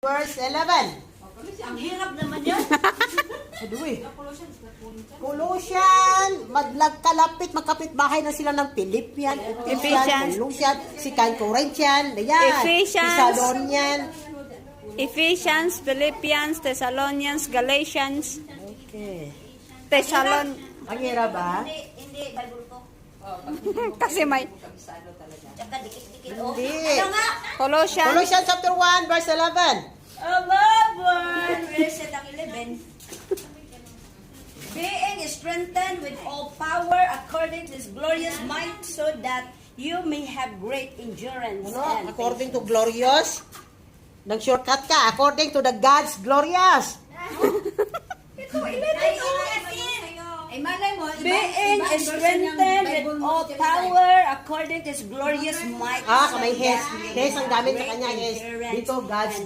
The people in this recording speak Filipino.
Verse 11. Ang hirap naman yan. Aduy. Colossian, madlag kalapit, magkapit bahay na sila ng Philippian, Ephesians. Colossian, si Corinthian, ayan, Ephesians. Thessalonian. Ephesians, Philippians, Thessalonians, Galatians, Okay. Ang hirap ba? Hindi, Bible ko. Kasi may Tsaka dikit-dikit. Oh. Hindi. Ano nga? Colossians. Colossians chapter 1, verse 11. Verse 11. Being strengthened with all power according to His glorious might, so that you may have great endurance. Ano? and According to glorious? Nag-shortcut ka. According to the God's glorious. Ay, malay mo, being strengthened with all power according to His glorious might. Kamay Hes. Hes ang gamit sa kanya, Hes. Dito, God's